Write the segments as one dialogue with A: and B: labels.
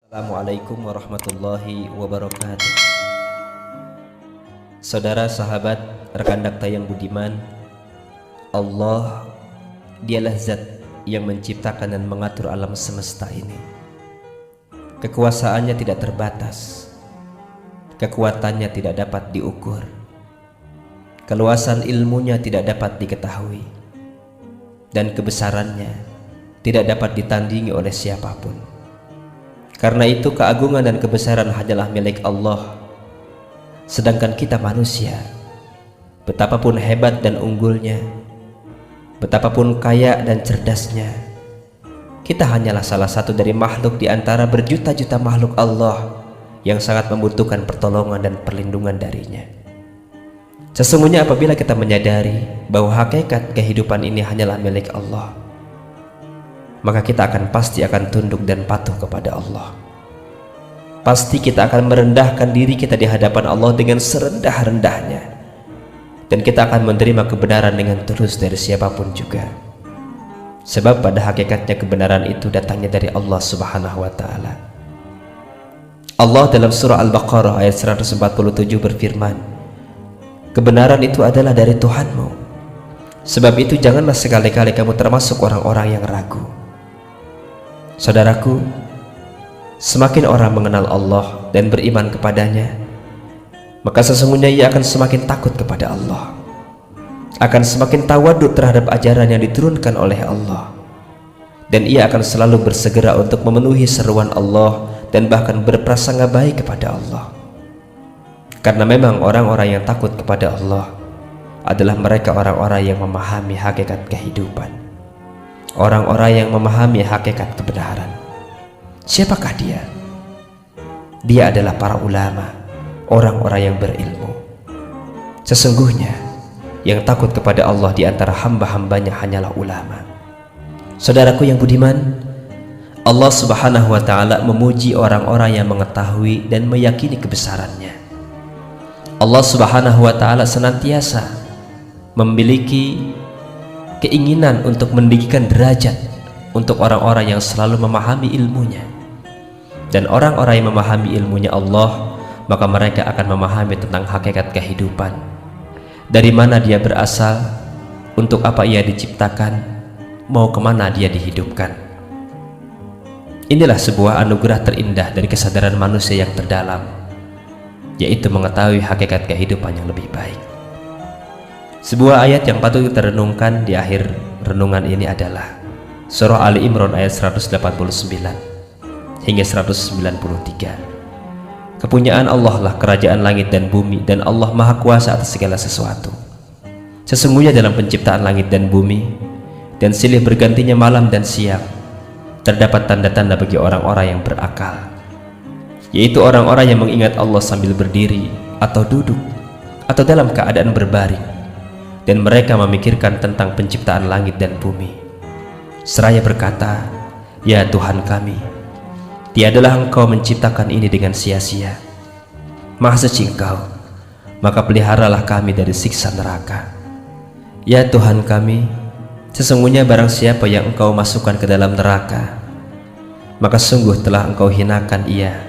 A: Assalamualaikum warahmatullahi wabarakatuh. Saudara, sahabat, rekan dakta yang budiman, Allah dialah zat yang menciptakan dan mengatur alam semesta ini. Kekuasaannya tidak terbatas, kekuatannya tidak dapat diukur, keluasan ilmunya tidak dapat diketahui, dan kebesarannya tidak dapat ditandingi oleh siapapun. Karena itu keagungan dan kebesaran hanyalah milik Allah. Sedangkan kita manusia, betapapun hebat dan unggulnya, betapapun kaya dan cerdasnya, kita hanyalah salah satu dari makhluk di antara berjuta-juta makhluk Allah yang sangat membutuhkan pertolongan dan perlindungan darinya. Sesungguhnya apabila kita menyadari bahwa hakikat kehidupan ini hanyalah milik Allah, maka kita pasti akan tunduk dan patuh kepada Allah. Pasti kita akan merendahkan diri kita di hadapan Allah dengan serendah-rendahnya, dan kita akan menerima kebenaran dengan tulus dari siapapun juga. Sebab pada hakikatnya kebenaran itu datangnya dari Allah Subhanahu wa Ta'ala. Allah dalam surah Al-Baqarah ayat 147 berfirman, kebenaran itu adalah dari Tuhanmu. Sebab itu janganlah sekali-kali kamu termasuk orang-orang yang ragu. Saudaraku, semakin orang mengenal Allah dan beriman kepadanya, maka sesungguhnya ia akan semakin takut kepada Allah, akan semakin tawaduk terhadap ajaran yang diturunkan oleh Allah, dan ia akan selalu bersegera untuk memenuhi seruan Allah dan bahkan berprasangka baik kepada Allah. Karena memang orang-orang yang takut kepada Allah adalah mereka orang-orang yang memahami hakikat kehidupan, orang-orang yang memahami hakikat kebenaran. Siapakah dia? Dia adalah para ulama, orang-orang yang berilmu. Sesungguhnya yang takut kepada Allah di antara hamba-hambanya hanyalah ulama. Saudaraku yang budiman, Allah Subhanahu wa Ta'ala memuji orang-orang yang mengetahui dan meyakini kebesarannya. Allah Subhanahu wa Ta'ala senantiasa memiliki keinginan untuk meninggikan derajat untuk orang-orang yang selalu memahami ilmunya. Dan orang-orang yang memahami ilmunya Allah, maka mereka akan memahami tentang hakikat kehidupan, dari mana dia berasal, untuk apa ia diciptakan, mau kemana dia dihidupkan. Inilah sebuah anugerah terindah dari kesadaran manusia yang terdalam, yaitu mengetahui hakikat kehidupan yang lebih baik. Sebuah ayat yang patut kita renungkan di akhir renungan ini adalah Surah Ali Imran ayat 189 hingga 193. Kepunyaan Allah lah kerajaan langit dan bumi, dan Allah maha kuasa atas segala sesuatu. Sesungguhnya dalam penciptaan langit dan bumi dan silih bergantinya malam dan siang, terdapat tanda-tanda bagi orang-orang yang berakal, yaitu orang-orang yang mengingat Allah sambil berdiri atau duduk atau dalam keadaan berbaring, dan mereka memikirkan tentang penciptaan langit dan bumi, seraya berkata, ya Tuhan kami, tiadalah Engkau menciptakan ini dengan sia-sia. Maha suci Engkau, maka peliharalah kami dari siksa neraka. Ya Tuhan kami, sesungguhnya barang siapa yang Engkau masukkan ke dalam neraka, maka sungguh telah Engkau hinakan ia,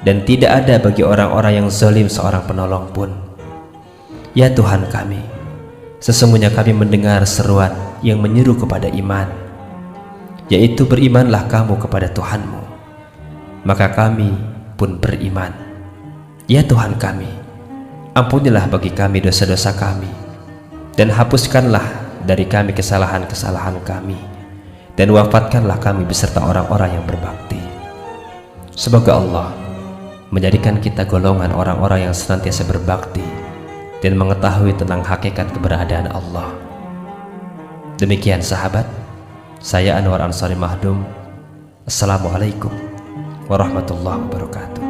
A: dan tidak ada bagi orang-orang yang zalim seorang penolong pun. Ya Tuhan kami, sesungguhnya kami mendengar seruan yang menyeru kepada iman, yaitu berimanlah kamu kepada Tuhanmu. Maka kami pun beriman. Ya Tuhan kami, ampunilah bagi kami dosa-dosa kami, dan hapuskanlah dari kami kesalahan-kesalahan kami, dan wafatkanlah kami beserta orang-orang yang berbakti. Semoga Allah menjadikan kita golongan orang-orang yang senantiasa berbakti dan mengetahui tentang hakikat keberadaan Allah. Demikian sahabat, saya Anwar Ansari Mahdum. Assalamualaikum warahmatullahi wabarakatuh.